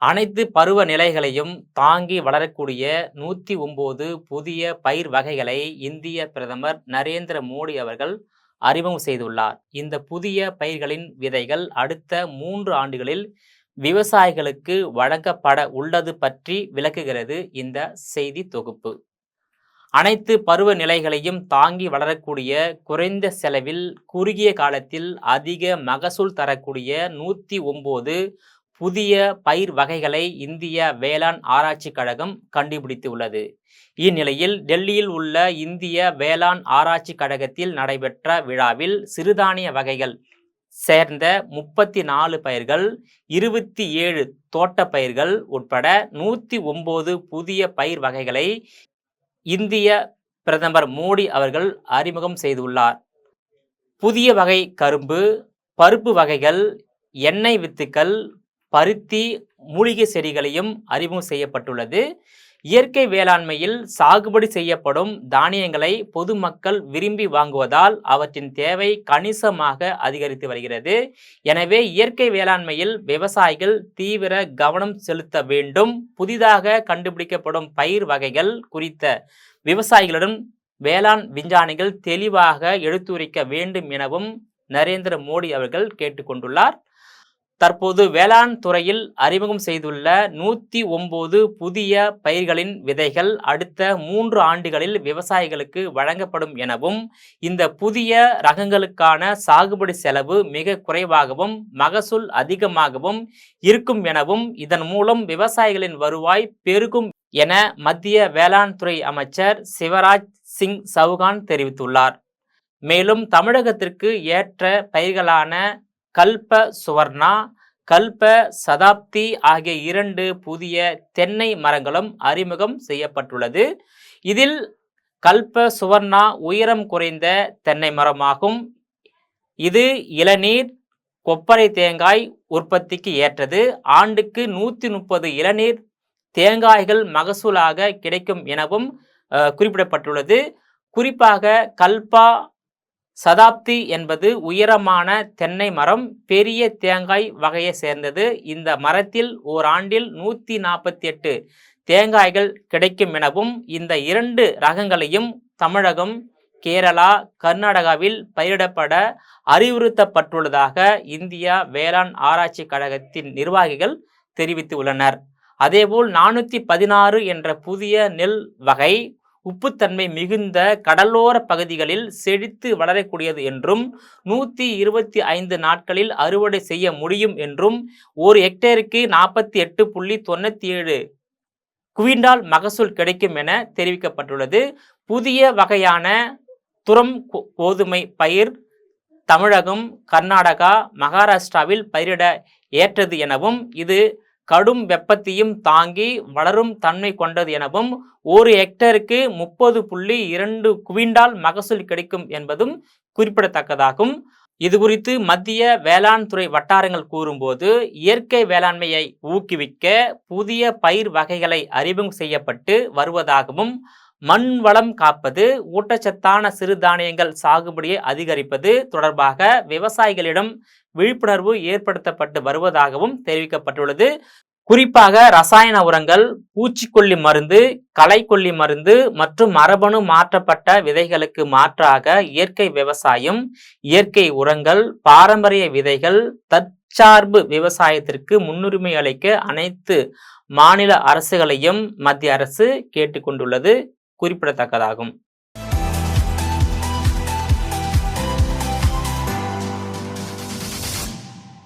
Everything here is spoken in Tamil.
அனைத்து பருவ நிலைகளையும் தாங்கி வளரக்கூடிய 109 புதிய பயிர் வகைகளை இந்திய பிரதமர் நரேந்திர மோடி அவர்கள் அறிமுகம் செய்துள்ளார். இந்த புதிய பயிர்களின் விதைகள் அடுத்த 3 ஆண்டுகளில் விவசாயிகளுக்கு வழங்கப்பட உள்ளது பற்றி விளக்குகிறது இந்த செய்தி தொகுப்பு. அனைத்து பருவ நிலைகளையும் தாங்கி வளரக்கூடிய, குறைந்த செலவில் குறுகிய காலத்தில் அதிக மகசூல் தரக்கூடிய 109 புதிய பயிர் வகைகளை இந்திய வேளாண் ஆராய்ச்சி கழகம் கண்டுபிடித்துள்ளது. இந்நிலையில் டெல்லியில் உள்ள இந்திய வேளாண் ஆராய்ச்சி கழகத்தில் நடைபெற்ற விழாவில் சிறுதானிய வகைகள் சேர்ந்த 34 பயிர்கள், 27 தோட்ட பயிர்கள் உட்பட 109 புதிய பயிர் வகைகளை இந்திய பிரதமர் மோடி அவர்கள் அறிமுகம் செய்துள்ளார். புதிய வகை கரும்பு, பருப்பு வகைகள், எண்ணெய் வித்துக்கள், பருத்தி, மூலிகை செடிகளையும் அறிமுகம் செய்யப்பட்டுள்ளது. இயற்கை வேளாண்மையில் சாகுபடி செய்யப்படும் தானியங்களை பொதுமக்கள் விரும்பி வாங்குவதால் அவற்றின் தேவை கணிசமாக அதிகரித்து வருகிறது. எனவே இயற்கை வேளாண்மையில் விவசாயிகள் தீவிர கவனம் செலுத்த வேண்டும். புதிதாக கண்டுபிடிக்கப்படும் பயிர் வகைகள் குறித்த விவசாயிகளிடம் வேளாண் விஞ்ஞானிகள் தெளிவாக எடுத்துரைக்க வேண்டும் எனவும் நரேந்திர மோடி அவர்கள் கேட்டுக்கொண்டுள்ளார். தற்போது வேளாண் துறையில் அறிமுகம் செய்துள்ள 109 புதிய பயிர்களின் விதைகள் அடுத்த 3 ஆண்டுகளில் விவசாயிகளுக்கு வழங்கப்படும் எனவும், இந்த புதிய ரகங்களுக்கான சாகுபடி செலவு மிக குறைவாகவும் மகசூல் அதிகமாகவும் இருக்கும் எனவும், இதன் மூலம் விவசாயிகளின் வருவாய் பெருகும் என மத்திய வேளாண் துறை அமைச்சர் சிவராஜ் சிங் சவுகான் தெரிவித்துள்ளார். மேலும் தமிழகத்திற்கு ஏற்ற பயிர்களான கல்ப சுவர்ணா, கல்ப சதாப்தி ஆகிய 2 புதிய தென்னை மரங்களும் அறிமுகம் செய்யப்பட்டுள்ளது. இதில் கல்ப சுவர்ணா உயரம் குறைந்த தென்னை மரமாகும். இது இளநீர், கொப்பரை தேங்காய் உற்பத்திக்கு ஏற்றது. ஆண்டுக்கு 130 இளநீர் தேங்காய்கள் மகசூலாக கிடைக்கும் எனவும் குறிப்பிடப்பட்டுள்ளது. குறிப்பாக கல்பா சதாப்தி என்பது உயரமான தென்னை மரம், பெரிய தேங்காய் வகையை சேர்ந்தது. இந்த மரத்தில் ஓராண்டில் 148 தேங்காய்கள் கிடைக்கும் எனவும், இந்த 2 ரகங்களையும் தமிழகம், கேரளா, கர்நாடகாவில் பயிரிடப்பட அறிவுறுத்தப்பட்டுள்ளதாக இந்திய வேளாண் ஆராய்ச்சி கழகத்தின் நிர்வாகிகள் தெரிவித்துள்ளனர். அதேபோல் 416 என்ற புதிய நெல் வகை உப்புத்தன்மை மிகுந்த கடலோர பகுதிகளில் செழித்து வளரக்கூடியது என்றும், 125 நாட்களில் அறுவடை செய்ய முடியும் என்றும், 1 ஹெக்டேருக்கு 48.97 குவிண்டால் மகசூல் கிடைக்கும் என தெரிவிக்கப்பட்டுள்ளது. புதிய வகையான துரம் கோதுமை பயிர் தமிழகம், கர்நாடகா, மகாராஷ்டிராவில் பயிரிட ஏற்றது எனவும், இது கடும் வெப்பத்தையும் தாங்கி வளரும் தன்மை கொண்டது எனவும், 1 ஹெக்டேருக்கு 30.2 குவிண்டால் மகசூல் கிடைக்கும் என்பதும் குறிப்பிடத்தக்கதாகும். இது குறித்து மத்திய வேளாண் துறை வட்டாரங்கள் கூறும்போது, இயற்கை வேளாண்மையை ஊக்குவிக்க புதிய பயிர் வகைகளை அறிமுகம் செய்யப்பட்டு வருவதாகவும், மண் வளம் காப்பது, ஊட்டச்சத்தான சிறுதானியங்கள் சாகுபடியை அதிகரிப்பது தொடர்பாக விவசாயிகளிடம் விழிப்புணர்வு ஏற்படுத்தப்பட்டு வருவதாகவும் தெரிவிக்கப்பட்டுள்ளது. குறிப்பாக ரசாயன உரங்கள், பூச்சிக்கொல்லி மருந்து, களைக்கொல்லி மருந்து மற்றும் மரபணு மாற்றப்பட்ட விதைகளுக்கு மாற்றாக இயற்கை விவசாயம், இயற்கை உரங்கள், பாரம்பரிய விதைகள், தற்சார்பு விவசாயத்திற்கு முன்னுரிமை அளிக்க அனைத்து மாநில அரசுகளையும் மத்திய அரசு கேட்டுக்கொண்டுள்ளது குறிப்பிடத்தக்கதாகும்.